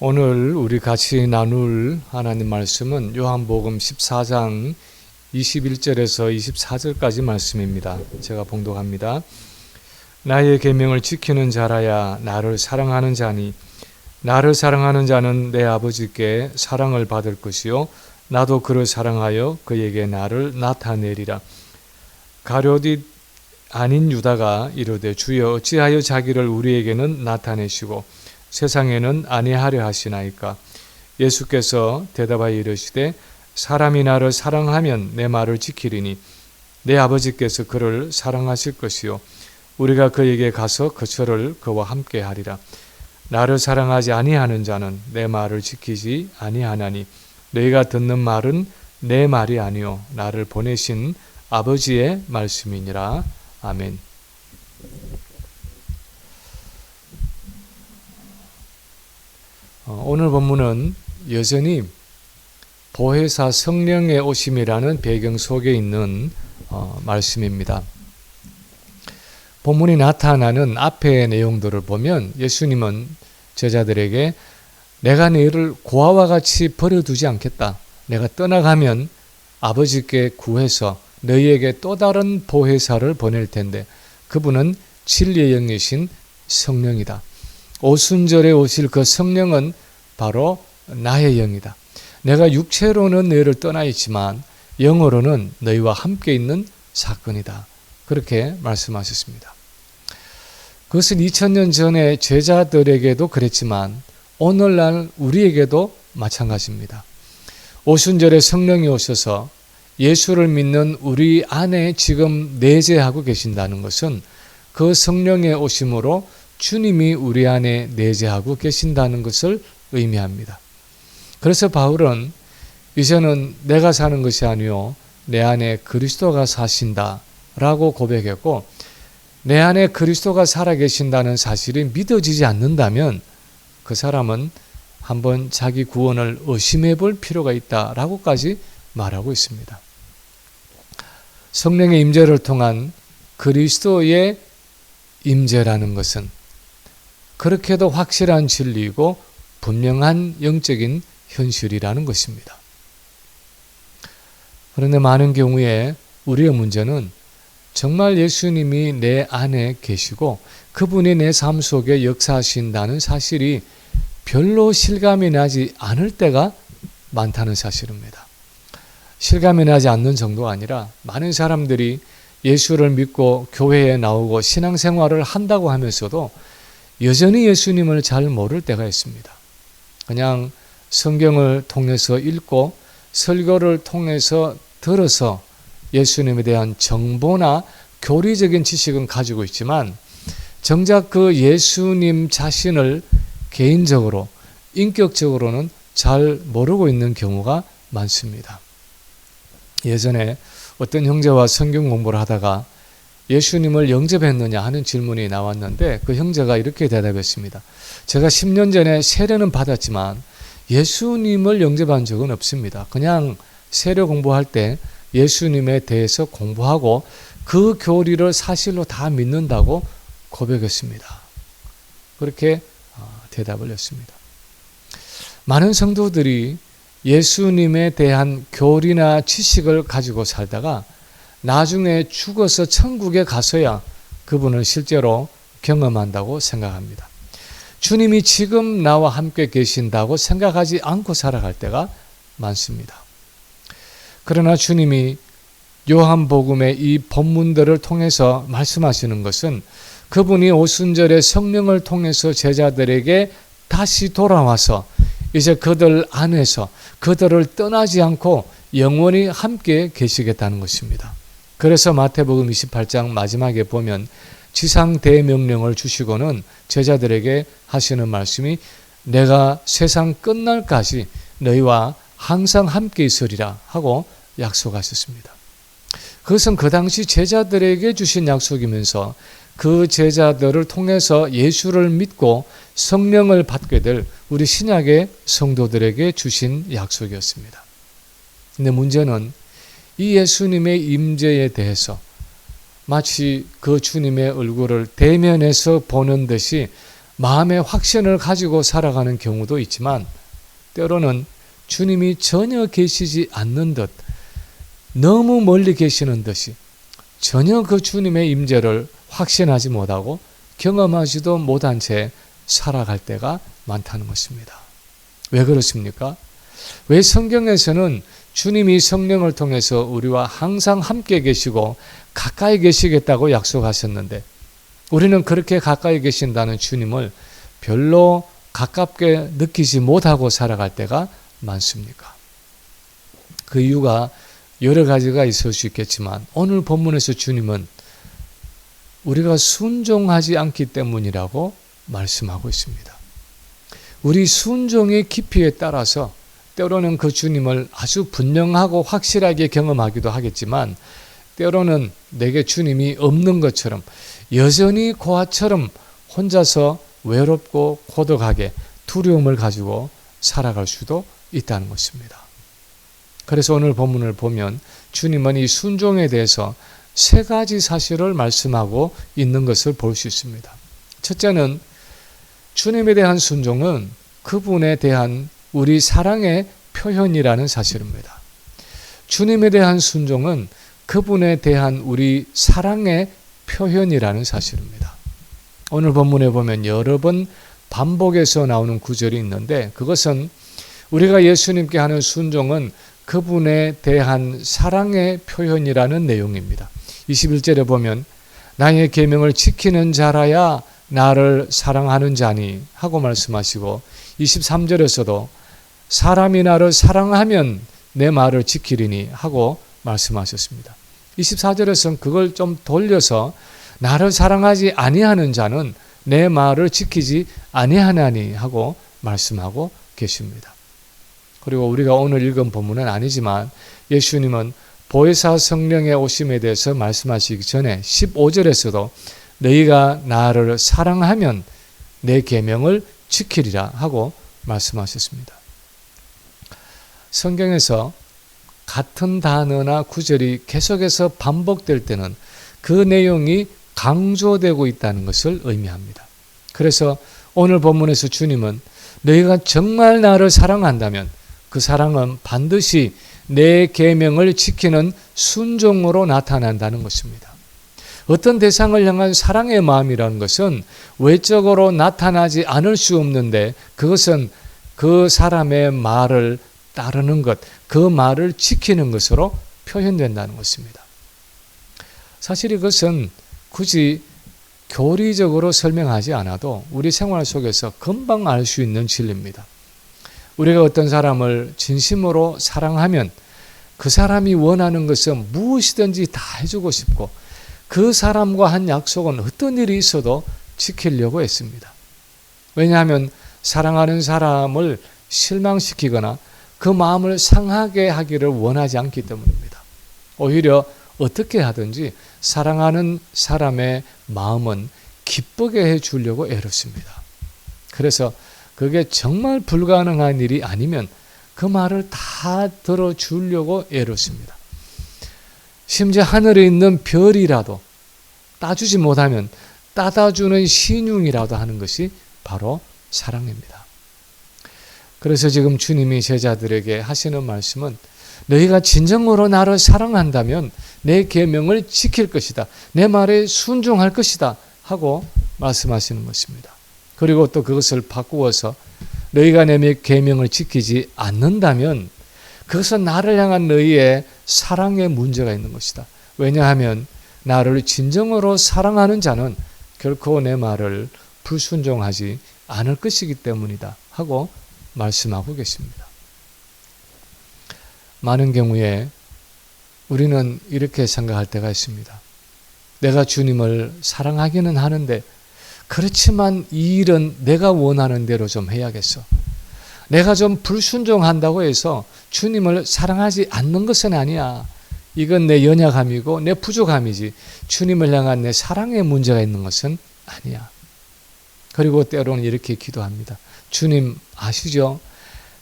오늘 우리 같이 나눌 하나님 말씀은 요한복음 14장 21절에서 24절까지 말씀입니다. 제가 봉독합니다. 나의 계명을 지키는 자라야 나를 사랑하는 자니 나를 사랑하는 자는 내 아버지께 사랑을 받을 것이요 나도 그를 사랑하여 그에게 나를 나타내리라. 가룟이 아닌 유다가 이르되 주여 어찌하여 자기를 우리에게는 나타내시고 세상에는 아니하려 하시나이까. 예수께서 대답하여 이르시되 사람이 나를 사랑하면 내 말을 지키리니 내 아버지께서 그를 사랑하실 것이요 우리가 그에게 가서 거처를 그와 함께 하리라. 나를 사랑하지 아니하는 자는 내 말을 지키지 아니하나니 너희가 듣는 말은 내 말이 아니요 나를 보내신 아버지의 말씀이니라. 아멘. 오늘 본문은 여전히 보혜사 성령의 오심이라는 배경 속에 있는 말씀입니다. 본문이 나타나는 앞의 내용들을 보면 예수님은 제자들에게 내가 너희를 고아와 같이 버려두지 않겠다. 내가 떠나가면 아버지께 구해서 너희에게 또 다른 보혜사를 보낼 텐데 그분은 진리의 영이신 성령이다. 오순절에 오실 그 성령은 바로 나의 영이다. 내가 육체로는 너희를 떠나 있지만 영으로는 너희와 함께 있는 사건이다. 그렇게 말씀하셨습니다. 그것은 2000년 전에 제자들에게도 그랬지만 오늘날 우리에게도 마찬가지입니다. 오순절에 성령이 오셔서 예수를 믿는 우리 안에 지금 내재하고 계신다는 것은 그 성령의 오심으로 주님이 우리 안에 내재하고 계신다는 것을 의미합니다. 그래서 바울은 이제는 내가 사는 것이 아니요 내 안에 그리스도가 사신다 라고 고백했고, 내 안에 그리스도가 살아계신다는 사실이 믿어지지 않는다면 그 사람은 한번 자기 구원을 의심해 볼 필요가 있다라고까지 말하고 있습니다. 성령의 임재를 통한 그리스도의 임재라는 것은 그렇게도 확실한 진리이고 분명한 영적인 현실이라는 것입니다. 그런데 많은 경우에 우리의 문제는 정말 예수님이 내 안에 계시고 그분이 내 삶 속에 역사하신다는 사실이 별로 실감이 나지 않을 때가 많다는 사실입니다. 실감이 나지 않는 정도가 아니라 많은 사람들이 예수를 믿고 교회에 나오고 신앙생활을 한다고 하면서도 여전히 예수님을 잘 모를 때가 있습니다. 그냥 성경을 통해서 읽고 설교를 통해서 들어서 예수님에 대한 정보나 교리적인 지식은 가지고 있지만 정작 그 예수님 자신을 개인적으로 인격적으로는 잘 모르고 있는 경우가 많습니다. 예전에 어떤 형제와 성경 공부를 하다가 예수님을 영접했느냐 하는 질문이 나왔는데 그 형제가 이렇게 대답했습니다. 제가 10년 전에 세례는 받았지만 예수님을 영접한 적은 없습니다. 그냥 세례 공부할 때 예수님에 대해서 공부하고 그 교리를 사실로 다 믿는다고 고백했습니다. 그렇게 대답을 했습니다. 많은 성도들이 예수님에 대한 교리나 지식을 가지고 살다가 나중에 죽어서 천국에 가서야 그분을 실제로 경험한다고 생각합니다. 주님이 지금 나와 함께 계신다고 생각하지 않고 살아갈 때가 많습니다. 그러나 주님이 요한복음의 이 본문들을 통해서 말씀하시는 것은 그분이 오순절에 성령을 통해서 제자들에게 다시 돌아와서 이제 그들 안에서 그들을 떠나지 않고 영원히 함께 계시겠다는 것입니다. 그래서 마태복음 28장 마지막에 보면 지상 대명령을 주시고는 제자들에게 하시는 말씀이 내가 세상 끝날까지 너희와 항상 함께 있으리라 하고 약속하셨습니다. 그것은 그 당시 제자들에게 주신 약속이면서 그 제자들을 통해서 예수를 믿고 성령을 받게 될 우리 신약의 성도들에게 주신 약속이었습니다. 근데 문제는 이 예수님의 임재에 대해서 마치 그 주님의 얼굴을 대면에서 보는 듯이 마음의 확신을 가지고 살아가는 경우도 있지만 때로는 주님이 전혀 계시지 않는 듯 너무 멀리 계시는 듯이 전혀 그 주님의 임재를 확신하지 못하고 경험하지도 못한 채 살아갈 때가 많다는 것입니다. 왜 그렇습니까? 왜 성경에서는 주님이 성령을 통해서 우리와 항상 함께 계시고 가까이 계시겠다고 약속하셨는데 우리는 그렇게 가까이 계신다는 주님을 별로 가깝게 느끼지 못하고 살아갈 때가 많습니까? 그 이유가 여러 가지가 있을 수 있겠지만 오늘 본문에서 주님은 우리가 순종하지 않기 때문이라고 말씀하고 있습니다. 우리 순종의 깊이에 따라서 때로는 그 주님을 아주 분명하고 확실하게 경험하기도 하겠지만 때로는 내게 주님이 없는 것처럼 여전히 고아처럼 혼자서 외롭고 고독하게 두려움을 가지고 살아갈 수도 있다는 것입니다. 그래서 오늘 본문을 보면 주님은 이 순종에 대해서 세 가지 사실을 말씀하고 있는 것을 볼 수 있습니다. 첫째는 주님에 대한 순종은 그분에 대한 우리 사랑의 표현이라는 사실입니다. 주님에 대한 순종은 그분에 대한 우리 사랑의 표현이라는 사실입니다. 오늘 본문에 보면 여러 번 반복해서 나오는 구절이 있는데 그것은 우리가 예수님께 하는 순종은 그분에 대한 사랑의 표현이라는 내용입니다. 21절에 보면 나의 계명을 지키는 자라야 나를 사랑하는 자니 하고 말씀하시고 23절에서도 사람이 나를 사랑하면 내 말을 지키리니 하고 말씀하셨습니다. 24절에서는 그걸 좀 돌려서 나를 사랑하지 아니하는 자는 내 말을 지키지 아니하나니 하고 말씀하고 계십니다. 그리고 우리가 오늘 읽은 본문은 아니지만 예수님은 보혜사 성령의 오심에 대해서 말씀하시기 전에 15절에서도 너희가 나를 사랑하면 내 계명을 지키리라 하고 말씀하셨습니다. 성경에서 같은 단어나 구절이 계속해서 반복될 때는 그 내용이 강조되고 있다는 것을 의미합니다. 그래서 오늘 본문에서 주님은 너희가 정말 나를 사랑한다면 그 사랑은 반드시 내 계명을 지키는 순종으로 나타난다는 것입니다. 어떤 대상을 향한 사랑의 마음이라는 것은 외적으로 나타나지 않을 수 없는데 그것은 그 사람의 말을 따르는 것, 그 말을 지키는 것으로 표현된다는 것입니다. 사실 이것은 굳이 교리적으로 설명하지 않아도 우리 생활 속에서 금방 알 수 있는 진리입니다. 우리가 어떤 사람을 진심으로 사랑하면 그 사람이 원하는 것은 무엇이든지 다 해주고 싶고 그 사람과 한 약속은 어떤 일이 있어도 지키려고 했습니다. 왜냐하면 사랑하는 사람을 실망시키거나 그 마음을 상하게 하기를 원하지 않기 때문입니다. 오히려 어떻게 하든지 사랑하는 사람의 마음은 기쁘게 해주려고 애썼습니다. 그래서 그게 정말 불가능한 일이 아니면 그 말을 다 들어주려고 애썼습니다. 심지어 하늘에 있는 별이라도 따주지 못하면 따다주는 신용이라도 하는 것이 바로 사랑입니다. 그래서 지금 주님이 제자들에게 하시는 말씀은 너희가 진정으로 나를 사랑한다면 내 계명을 지킬 것이다. 내 말에 순종할 것이다. 하고 말씀하시는 것입니다. 그리고 또 그것을 바꾸어서 너희가 내 계명을 지키지 않는다면 그것은 나를 향한 너희의 사랑에 문제가 있는 것이다. 왜냐하면 나를 진정으로 사랑하는 자는 결코 내 말을 불순종하지 않을 것이기 때문이다. 하고 말씀하고 계십니다. 많은 경우에 우리는 이렇게 생각할 때가 있습니다. 내가 주님을 사랑하기는 하는데 그렇지만 이 일은 내가 원하는 대로 좀 해야겠어. 내가 좀 불순종한다고 해서 주님을 사랑하지 않는 것은 아니야. 이건 내 연약함이고 내 부족함이지 주님을 향한 내 사랑에 문제가 있는 것은 아니야. 그리고 때로는 이렇게 기도합니다. 주님 아시죠?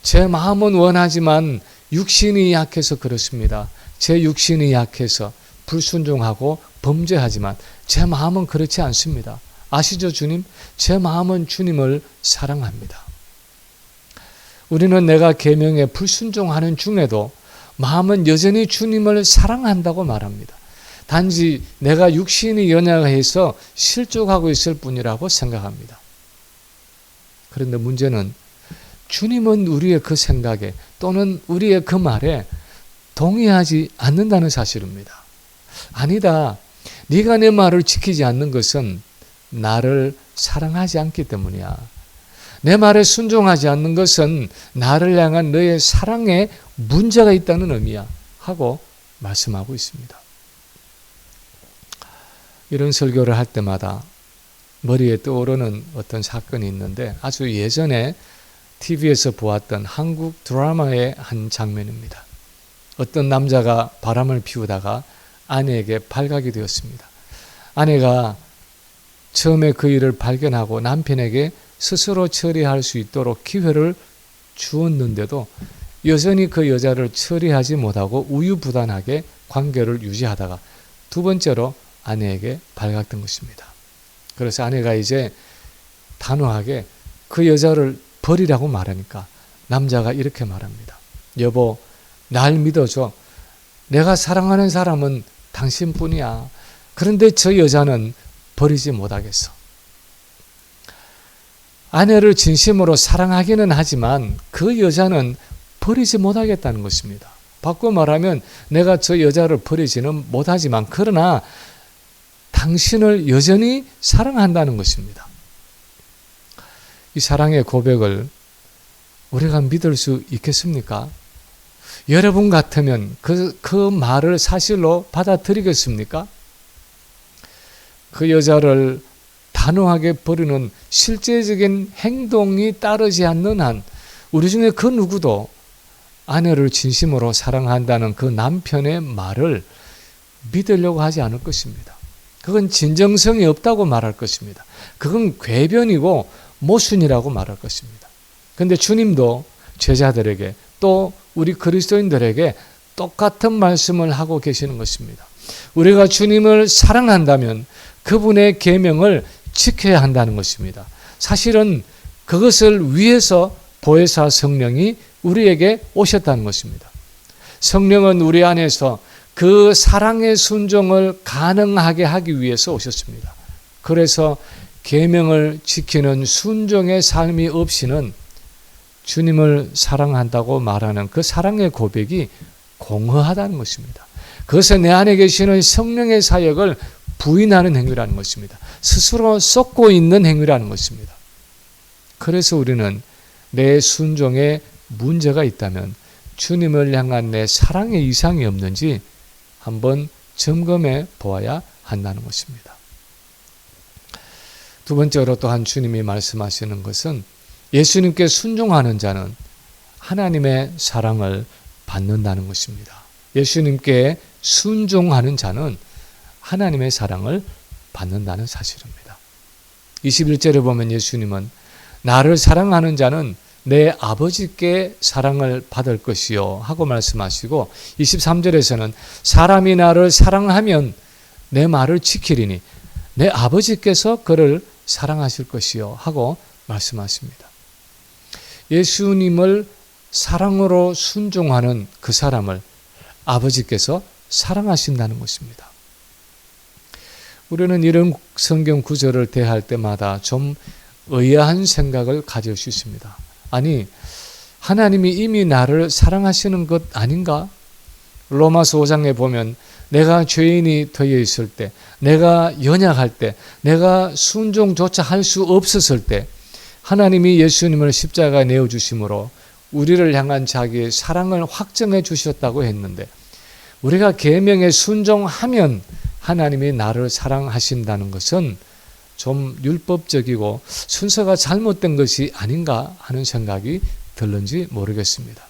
제 마음은 원하지만 육신이 약해서 그렇습니다. 제 육신이 약해서 불순종하고 범죄하지만 제 마음은 그렇지 않습니다. 아시죠, 주님? 제 마음은 주님을 사랑합니다. 우리는 내가 계명에 불순종하는 중에도 마음은 여전히 주님을 사랑한다고 말합니다. 단지 내가 육신이 연약해서 실족하고 있을 뿐이라고 생각합니다. 그런데 문제는 주님은 우리의 그 생각에 또는 우리의 그 말에 동의하지 않는다는 사실입니다. 아니다. 네가 내 말을 지키지 않는 것은 나를 사랑하지 않기 때문이야. 내 말에 순종하지 않는 것은 나를 향한 너의 사랑에 문제가 있다는 의미야. 하고 말씀하고 있습니다. 이런 설교를 할 때마다 머리에 떠오르는 어떤 사건이 있는데 아주 예전에 TV에서 보았던 한국 드라마의 한 장면입니다. 어떤 남자가 바람을 피우다가 아내에게 발각이 되었습니다. 아내가 처음에 그 일을 발견하고 남편에게 스스로 처리할 수 있도록 기회를 주었는데도 여전히 그 여자를 처리하지 못하고 우유부단하게 관계를 유지하다가 두 번째로 아내에게 발각된 것입니다. 그래서 아내가 이제 단호하게 그 여자를 버리라고 말하니까 남자가 이렇게 말합니다. 여보, 날 믿어줘. 내가 사랑하는 사람은 당신뿐이야. 그런데 저 여자는 버리지 못하겠어. 아내를 진심으로 사랑하기는 하지만 그 여자는 버리지 못하겠다는 것입니다. 바꿔 말하면 내가 저 여자를 버리지는 못하지만 그러나 당신을 여전히 사랑한다는 것입니다. 이 사랑의 고백을 우리가 믿을 수 있겠습니까? 여러분 같으면 그 말을 사실로 받아들이겠습니까? 그 여자를 단호하게 버리는 실제적인 행동이 따르지 않는 한 우리 중에 그 누구도 아내를 진심으로 사랑한다는 그 남편의 말을 믿으려고 하지 않을 것입니다. 그건 진정성이 없다고 말할 것입니다. 그건 궤변이고 모순이라고 말할 것입니다. 그런데 주님도 제자들에게 또 우리 그리스도인들에게 똑같은 말씀을 하고 계시는 것입니다. 우리가 주님을 사랑한다면 그분의 계명을 지켜야 한다는 것입니다. 사실은 그것을 위해서 보혜사 성령이 우리에게 오셨다는 것입니다. 성령은 우리 안에서 그 사랑의 순종을 가능하게 하기 위해서 오셨습니다. 그래서 계명을 지키는 순종의 삶이 없이는 주님을 사랑한다고 말하는 그 사랑의 고백이 공허하다는 것입니다. 그것은 내 안에 계시는 성령의 사역을 부인하는 행위라는 것입니다. 스스로 쏟고 있는 행위라는 것입니다. 그래서 우리는 내 순종에 문제가 있다면 주님을 향한 내 사랑의 이상이 없는지 한번 점검해 보아야 한다는 것입니다. 두 번째로 또한 주님이 말씀하시는 것은 예수님께 순종하는 자는 하나님의 사랑을 받는다는 것입니다. 예수님께 순종하는 자는 하나님의 사랑을 받는다는 사실입니다. 21절에 보면 예수님은 나를 사랑하는 자는 내 아버지께 사랑을 받을 것이요 하고 말씀하시고 23절에서는 사람이 나를 사랑하면 내 말을 지키리니 내 아버지께서 그를 사랑하실 것이요 하고 말씀하십니다. 예수님을 사랑으로 순종하는 그 사람을 아버지께서 사랑하신다는 것입니다. 우리는 이런 성경 구절을 대할 때마다 좀 의아한 생각을 가질 수 있습니다. 아니, 하나님이 이미 나를 사랑하시는 것 아닌가? 로마서 5장에 보면 내가 죄인이 되어 있을 때, 내가 연약할 때, 내가 순종조차 할 수 없었을 때 하나님이 예수님을 십자가에 내어주심으로 우리를 향한 자기의 사랑을 확정해 주셨다고 했는데 우리가 계명에 순종하면 하나님이 나를 사랑하신다는 것은 좀 율법적이고 순서가 잘못된 것이 아닌가 하는 생각이 들는지 모르겠습니다.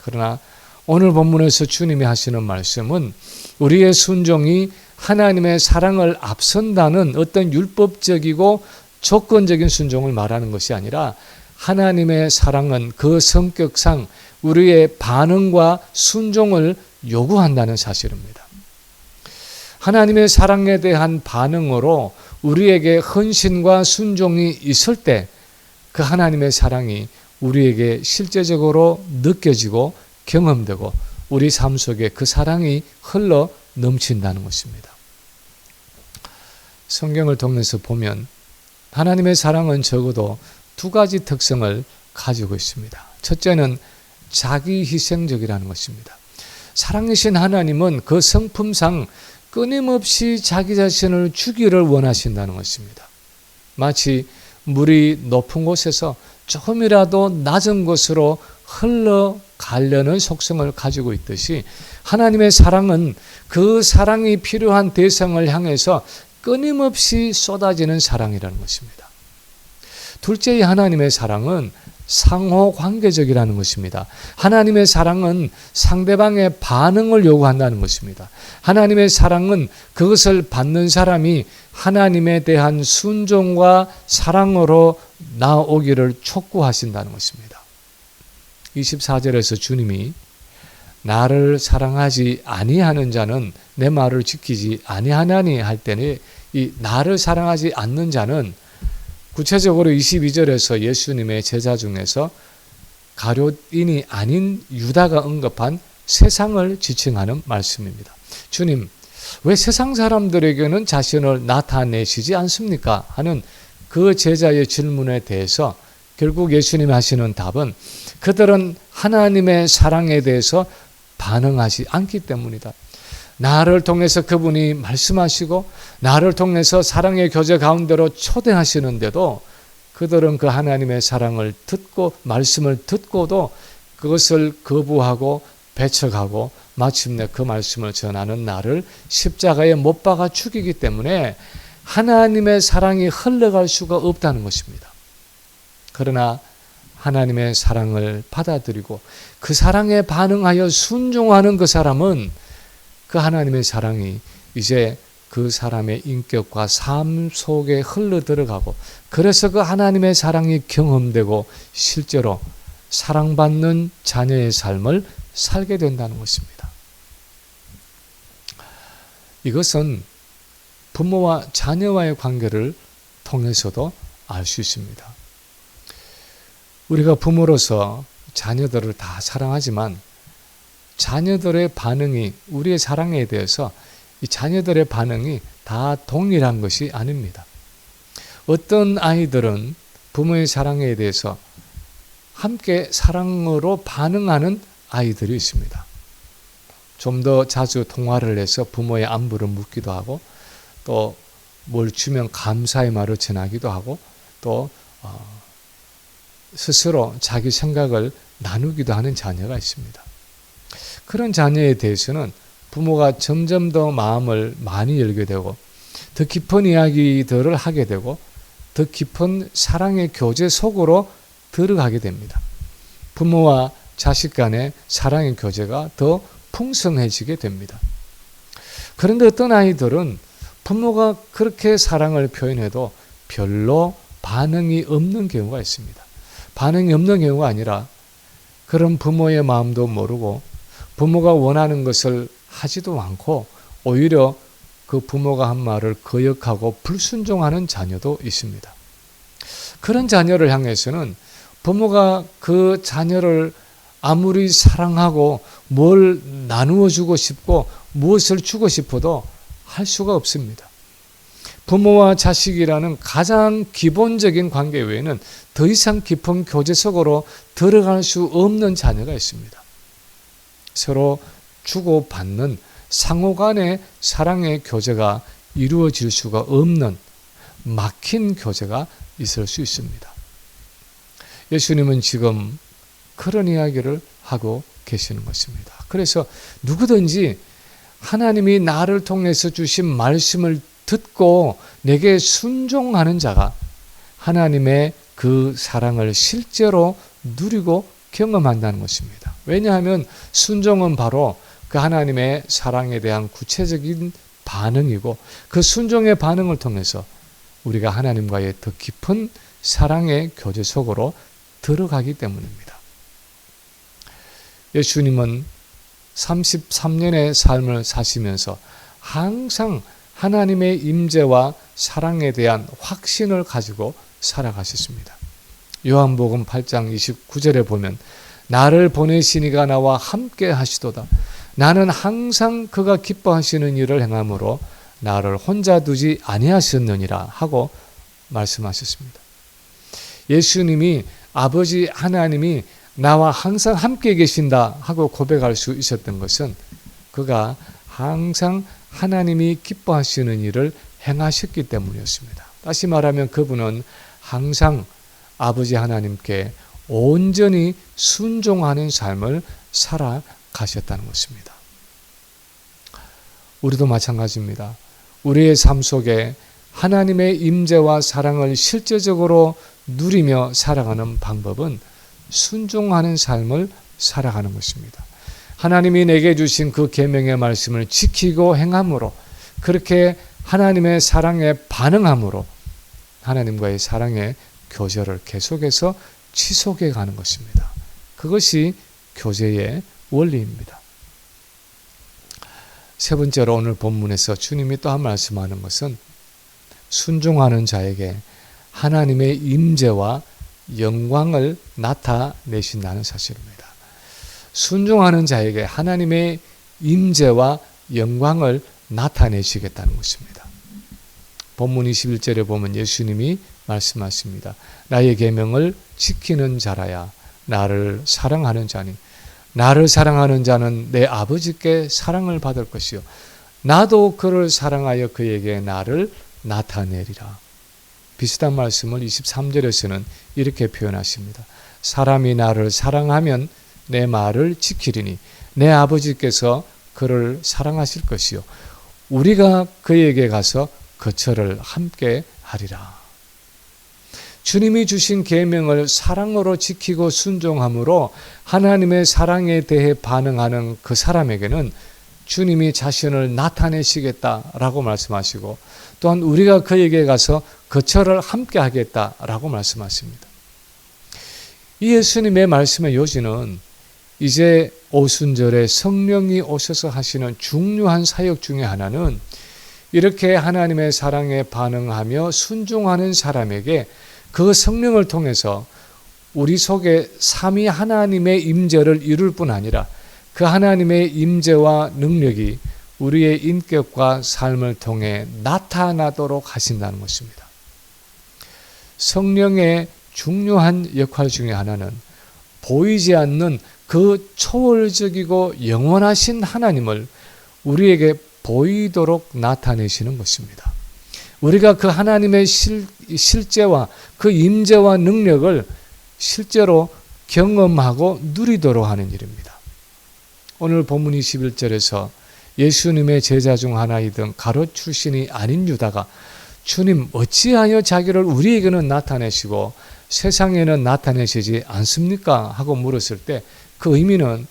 그러나 오늘 본문에서 주님이 하시는 말씀은 우리의 순종이 하나님의 사랑을 앞선다는 어떤 율법적이고 조건적인 순종을 말하는 것이 아니라 하나님의 사랑은 그 성격상 우리의 반응과 순종을 요구한다는 사실입니다. 하나님의 사랑에 대한 반응으로 우리에게 헌신과 순종이 있을 때 그 하나님의 사랑이 우리에게 실제적으로 느껴지고 경험되고 우리 삶 속에 그 사랑이 흘러 넘친다는 것입니다. 성경을 통해서 보면 하나님의 사랑은 적어도 두 가지 특성을 가지고 있습니다. 첫째는 자기 희생적이라는 것입니다. 사랑이신 하나님은 그 성품상 끊임없이 자기 자신을 주기를 원하신다는 것입니다. 마치 물이 높은 곳에서 조금이라도 낮은 곳으로 흘러가려는 속성을 가지고 있듯이 하나님의 사랑은 그 사랑이 필요한 대상을 향해서 끊임없이 쏟아지는 사랑이라는 것입니다. 둘째의 하나님의 사랑은 상호관계적이라는 것입니다. 하나님의 사랑은 상대방의 반응을 요구한다는 것입니다. 하나님의 사랑은 그것을 받는 사람이 하나님에 대한 순종과 사랑으로 나오기를 촉구하신다는 것입니다. 24절에서 주님이 나를 사랑하지 아니하는 자는 내 말을 지키지 아니하나니 할 때는 이 나를 사랑하지 않는 자는 구체적으로 22절에서 예수님의 제자 중에서 가룟인이 아닌 유다가 언급한 세상을 지칭하는 말씀입니다. 주님, 왜 세상 사람들에게는 자신을 나타내시지 않습니까? 하는 그 제자의 질문에 대해서 결국 예수님이 하시는 답은 그들은 하나님의 사랑에 대해서 반응하지 않기 때문이다. 나를 통해서 그분이 말씀하시고 나를 통해서 사랑의 교제 가운데로 초대하시는데도 그들은 그 하나님의 사랑을 듣고 말씀을 듣고도 그것을 거부하고 배척하고 마침내 그 말씀을 전하는 나를 십자가에 못 박아 죽이기 때문에 하나님의 사랑이 흘러갈 수가 없다는 것입니다. 그러나 하나님의 사랑을 받아들이고 그 사랑에 반응하여 순종하는 그 사람은 그 하나님의 사랑이 이제 그 사람의 인격과 삶 속에 흘러 들어가고 그래서 그 하나님의 사랑이 경험되고 실제로 사랑받는 자녀의 삶을 살게 된다는 것입니다. 이것은 부모와 자녀와의 관계를 통해서도 알 수 있습니다. 우리가 부모로서 자녀들을 다 사랑하지만 자녀들의 반응이 우리의 사랑에 대해서 이 자녀들의 반응이 다 동일한 것이 아닙니다. 어떤 아이들은 부모의 사랑에 대해서 함께 사랑으로 반응하는 아이들이 있습니다. 좀 더 자주 통화를 해서 부모의 안부를 묻기도 하고 또 뭘 주면 감사의 말을 전하기도 하고 또 스스로 자기 생각을 나누기도 하는 자녀가 있습니다. 그런 자녀에 대해서는 부모가 점점 더 마음을 많이 열게 되고 더 깊은 이야기들을 하게 되고 더 깊은 사랑의 교제 속으로 들어가게 됩니다. 부모와 자식 간의 사랑의 교제가 더 풍성해지게 됩니다. 그런데 어떤 아이들은 부모가 그렇게 사랑을 표현해도 별로 반응이 없는 경우가 있습니다. 반응이 없는 경우가 아니라 그런 부모의 마음도 모르고 부모가 원하는 것을 하지도 않고 오히려 그 부모가 한 말을 거역하고 불순종하는 자녀도 있습니다. 그런 자녀를 향해서는 부모가 그 자녀를 아무리 사랑하고 뭘 나누어 주고 싶고 무엇을 주고 싶어도 할 수가 없습니다. 부모와 자식이라는 가장 기본적인 관계 외에는 더 이상 깊은 교제 속으로 들어갈 수 없는 자녀가 있습니다. 서로 주고받는 상호 간의 사랑의 교제가 이루어질 수가 없는 막힌 교제가 있을 수 있습니다. 예수님은 지금 그런 이야기를 하고 계시는 것입니다. 그래서 누구든지 하나님이 나를 통해서 주신 말씀을 듣고 내게 순종하는 자가 하나님의 그 사랑을 실제로 누리고 경험한다는 것입니다. 왜냐하면 순종은 바로 그 하나님의 사랑에 대한 구체적인 반응이고 그 순종의 반응을 통해서 우리가 하나님과의 더 깊은 사랑의 교제 속으로 들어가기 때문입니다. 예수님은 33년의 삶을 사시면서 항상 하나님의 임재와 사랑에 대한 확신을 가지고 살아가셨습니다. 요한복음 8장 29절에 보면 나를 보내신 이가 나와 함께 하시도다. 나는 항상 그가 기뻐하시는 일을 행함으로 나를 혼자 두지 아니하셨느니라 하고 말씀하셨습니다. 예수님이 아버지 하나님이 나와 항상 함께 계신다 하고 고백할 수 있었던 것은 그가 항상 하나님이 기뻐하시는 일을 행하셨기 때문이었습니다. 다시 말하면 그분은 항상 아버지 하나님께 온전히 순종하는 삶을 살아가셨다는 것입니다. 우리도 마찬가지입니다. 우리의 삶 속에 하나님의 임재와 사랑을 실제적으로 누리며 살아가는 방법은 순종하는 삶을 살아가는 것입니다. 하나님이 내게 주신 그 계명의 말씀을 지키고 행함으로, 그렇게 하나님의 사랑에 반응함으로 하나님과의 사랑의 교제를 계속해서 지속해 가는 것입니다. 그것이 교제의 원리입니다. 세 번째로 오늘 본문에서 주님이 또 한 말씀하는 것은 순종하는 자에게 하나님의 임재와 영광을 나타내신다는 사실입니다. 순종하는 자에게 하나님의 임재와 영광을 나타내시겠다는 것입니다. 본문 21절에 보면 예수님이 말씀하십니다. 나의 계명을 지키는 자라야 나를 사랑하는 자니 나를 사랑하는 자는 내 아버지께 사랑을 받을 것이요 나도 그를 사랑하여 그에게 나를 나타내리라. 비슷한 말씀을 23절에서는 이렇게 표현하십니다. 사람이 나를 사랑하면 내 말을 지키리니 내 아버지께서 그를 사랑하실 것이요 우리가 그에게 가서 거처를 함께 하리라. 주님이 주신 계명을 사랑으로 지키고 순종함으로 하나님의 사랑에 대해 반응하는 그 사람에게는 주님이 자신을 나타내시겠다라고 말씀하시고 또한 우리가 그에게 가서 거처를 함께 하겠다라고 말씀하십니다. 이 예수님의 말씀의 요지는 이제 오순절에 성령이 오셔서 하시는 중요한 사역 중에 하나는 이렇게 하나님의 사랑에 반응하며 순종하는 사람에게 그 성령을 통해서 우리 속에 삼위 하나님의 임재를 이룰 뿐 아니라 그 하나님의 임재와 능력이 우리의 인격과 삶을 통해 나타나도록 하신다는 것입니다. 성령의 중요한 역할 중에 하나는 보이지 않는 그 초월적이고 영원하신 하나님을 우리에게 보이도록 나타내시는 것입니다. 우리가 그 하나님의 실제와 그 임재와 능력을 실제로 경험하고 누리도록 하는 일입니다. 오늘 본문 21절에서 예수님의 제자 중 하나이던 가롯 출신이 아닌 유다가 주님 어찌하여 자기를 우리에게는 나타내시고 세상에는 나타내시지 않습니까? 하고 물었을 때 그 의미는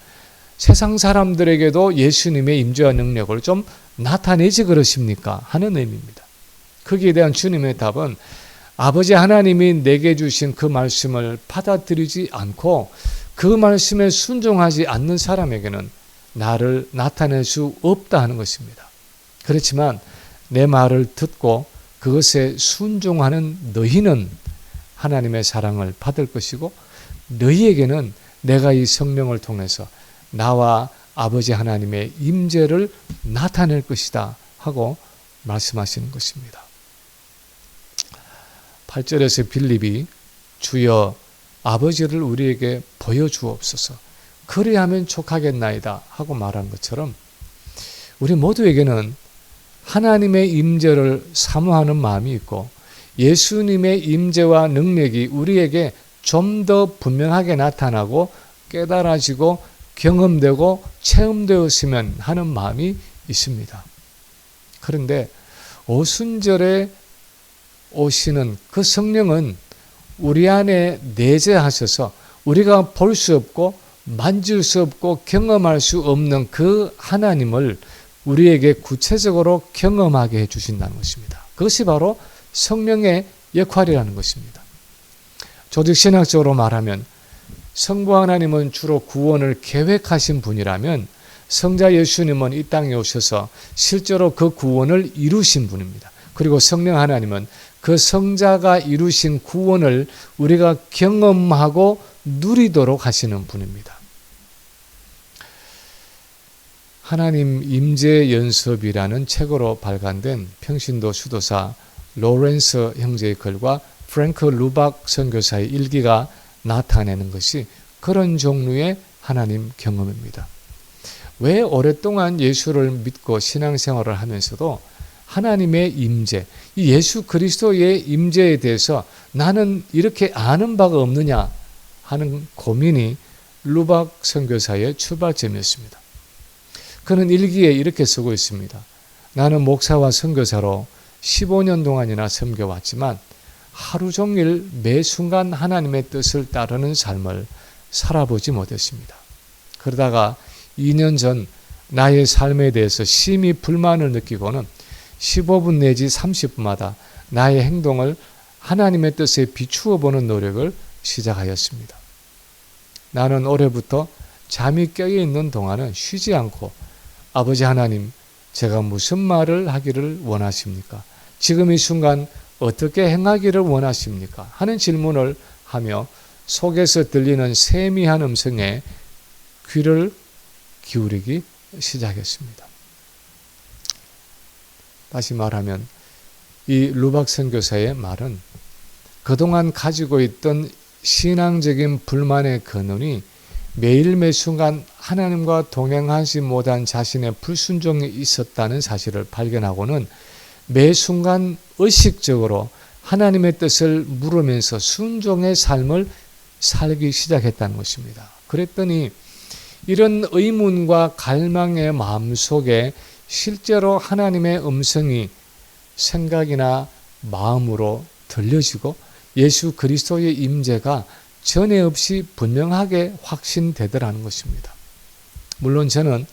세상 사람들에게도 예수님의 임재와 능력을 좀 나타내지 그러십니까? 하는 의미입니다. 거기에 대한 주님의 답은 아버지 하나님이 내게 주신 그 말씀을 받아들이지 않고 그 말씀에 순종하지 않는 사람에게는 나를 나타낼 수 없다 하는 것입니다. 그렇지만 내 말을 듣고 그것에 순종하는 너희는 하나님의 사랑을 받을 것이고 너희에게는 내가 이 성령을 통해서 나와 아버지 하나님의 임재를 나타낼 것이다 하고 말씀하시는 것입니다. 8절에서 빌립이 주여 아버지를 우리에게 보여주옵소서 그리하면 족하겠나이다 하고 말한 것처럼 우리 모두에게는 하나님의 임재를 사모하는 마음이 있고 예수님의 임재와 능력이 우리에게 좀 더 분명하게 나타나고 깨달아지고 경험되고 체험되었으면 하는 마음이 있습니다. 그런데 오순절에 오시는 그 성령은 우리 안에 내재하셔서 우리가 볼 수 없고 만질 수 없고 경험할 수 없는 그 하나님을 우리에게 구체적으로 경험하게 해주신다는 것입니다. 그것이 바로 성령의 역할이라는 것입니다. 조직신학적으로 말하면 성부 하나님은 주로 구원을 계획하신 분이라면 성자 예수님은 이 땅에 오셔서 실제로 그 구원을 이루신 분입니다. 그리고 성령 하나님은 그 성자가 이루신 구원을 우리가 경험하고 누리도록 하시는 분입니다. 하나님 임재 연습이라는 책으로 발간된 평신도 수도사 로렌스 형제의 글과 프랭크 루박 선교사의 일기가 나타내는 것이 그런 종류의 하나님 경험입니다. 왜 오랫동안 예수를 믿고 신앙생활을 하면서도 하나님의 임재, 이 예수 그리스도의 임재에 대해서 나는 이렇게 아는 바가 없느냐 하는 고민이 루박 선교사의 출발점이었습니다. 그는 일기에 이렇게 쓰고 있습니다. 나는 목사와 선교사로 15년 동안이나 섬겨왔지만 하루 종일 매 순간 하나님의 뜻을 따르는 삶을 살아보지 못했습니다. 그러다가 2년 전 나의 삶에 대해서 심히 불만을 느끼고는 15분 내지 30분마다 나의 행동을 하나님의 뜻에 비추어 보는 노력을 시작하였습니다. 나는 올해부터 잠이 깨어있는 동안은 쉬지 않고 아버지 하나님, 제가 무슨 말을 하기를 원하십니까? 지금 이 순간 어떻게 행하기를 원하십니까? 하는 질문을 하며 속에서 들리는 세미한 음성에 귀를 기울이기 시작했습니다. 다시 말하면 이 루박 선교사의 말은 그동안 가지고 있던 신앙적인 불만의 근원이 매일 매 순간 하나님과 동행하지 못한 자신의 불순종이 있었다는 사실을 발견하고는 매 순간 의식적으로 하나님의 뜻을 물으면서 순종의 삶을 살기 시작했다는 것입니다. 그랬더니 이런 의문과 갈망의 마음속에 실제로 하나님의 음성이 생각이나 마음으로 들려지고 예수 그리스도의 임재가 전에 없이 분명하게 확신되더라는 것입니다. 물론 저는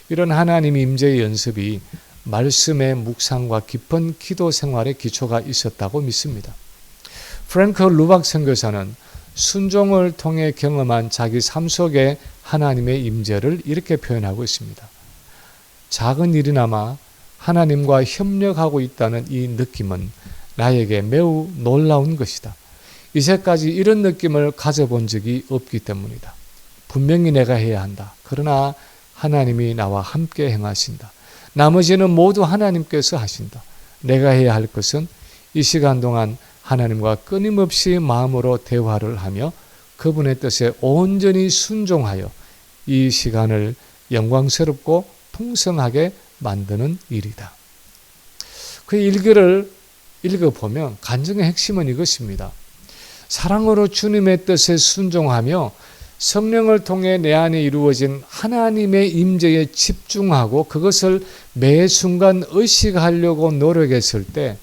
이런 하나님 임재의 연습이 말씀의 묵상과 깊은 기도 생활의 기초가 있었다고 믿습니다. 프랭크 루박 선교사는 순종을 통해 경험한 자기 삶 속의 하나님의 임재를 이렇게 표현하고 있습니다. 작은 일이나마 하나님과 협력하고 있다는 이 느낌은 나에게 매우 놀라운 것이다. 이제까지 이런 느낌을 가져본 적이 없기 때문이다. 분명히 내가 해야 한다. 그러나 하나님이 나와 함께 행하신다. 나머지는 모두 하나님께서 하신다. 내가 해야 할 것은 이 시간 동안 하나님과 끊임없이 마음으로 대화를 하며 그분의 뜻에 온전히 순종하여 이 시간을 영광스럽고 풍성하게 만드는 일이다. 그 일기를 읽어보면 간증의 핵심은 이것입니다. 사랑으로 주님의 뜻에 순종하며 성령을 통해 내 안에 이루어진 하나님의 임재에 집중하고 그것을 매 순간 의식하려고 노력했을 때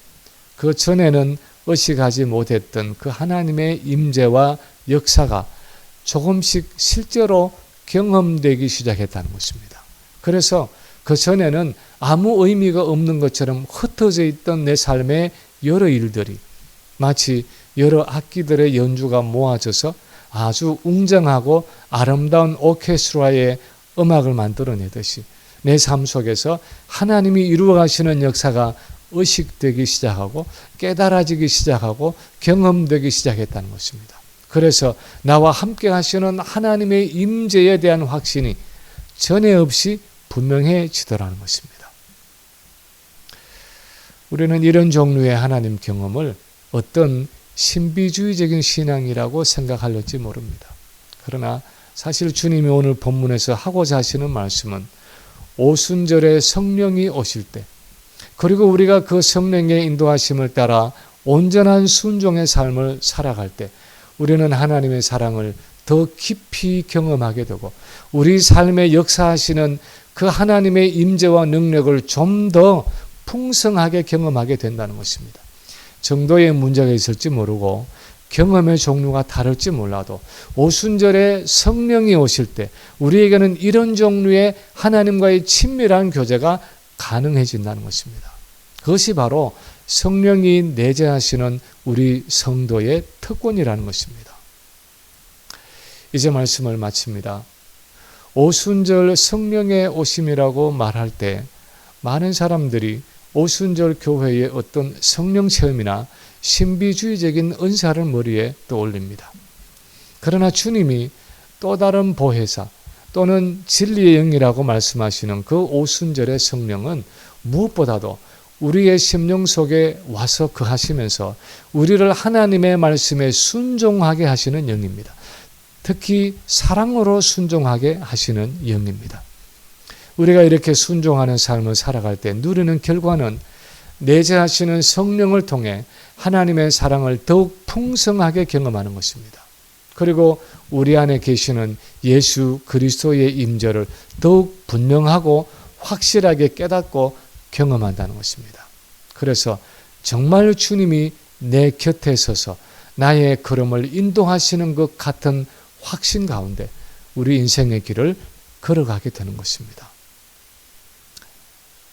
그 전에는 의식하지 못했던 그 하나님의 임재와 역사가 조금씩 실제로 경험되기 시작했다는 것입니다. 그래서 그 전에는 아무 의미가 없는 것처럼 흩어져 있던 내 삶의 여러 일들이 마치 여러 악기들의 연주가 모아져서 아주 웅장하고 아름다운 오케스트라의 음악을 만들어내듯이 내 삶 속에서 하나님이 이루어 가시는 역사가 의식되기 시작하고 깨달아지기 시작하고 경험되기 시작했다는 것입니다. 그래서 나와 함께 하시는 하나님의 임재에 대한 확신이 전에 없이 분명해지더라는 것입니다. 우리는 이런 종류의 하나님 경험을 어떤 신비주의적인 신앙이라고 생각할지 모릅니다. 그러나 사실 주님이 오늘 본문에서 하고자 하시는 말씀은 오순절에 성령이 오실 때 그리고 우리가 그 성령의 인도하심을 따라 온전한 순종의 삶을 살아갈 때 우리는 하나님의 사랑을 더 깊이 경험하게 되고 우리 삶에 역사하시는 그 하나님의 임재와 능력을 좀 더 풍성하게 경험하게 된다는 것입니다. 정도의 문제가 있을지 모르고 경험의 종류가 다를지 몰라도 오순절에 성령이 오실 때 우리에게는 이런 종류의 하나님과의 친밀한 교제가 가능해진다는 것입니다. 그것이 바로 성령이 내재하시는 우리 성도의 특권이라는 것입니다. 이제 말씀을 마칩니다. 오순절 성령의 오심이라고 말할 때 많은 사람들이 오순절 교회의 어떤 성령 체험이나 신비주의적인 은사를 머리에 떠올립니다. 그러나 주님이 또 다른 보혜사 또는 진리의 영이라고 말씀하시는 그 오순절의 성령은 무엇보다도 우리의 심령 속에 와서 거하시면서 우리를 하나님의 말씀에 순종하게 하시는 영입니다. 특히 사랑으로 순종하게 하시는 영입니다. 우리가 이렇게 순종하는 삶을 살아갈 때 누리는 결과는 내재하시는 성령을 통해 하나님의 사랑을 더욱 풍성하게 경험하는 것입니다. 그리고 우리 안에 계시는 예수 그리스도의 임재를 더욱 분명하고 확실하게 깨닫고 경험한다는 것입니다. 그래서 정말 주님이 내 곁에 서서 나의 걸음을 인도하시는 것 같은 확신 가운데 우리 인생의 길을 걸어가게 되는 것입니다.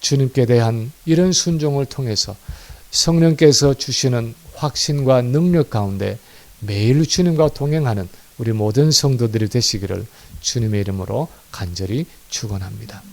주님께 대한 이런 순종을 통해서 성령께서 주시는 확신과 능력 가운데 매일 주님과 동행하는 우리 모든 성도들이 되시기를 주님의 이름으로 간절히 축원합니다.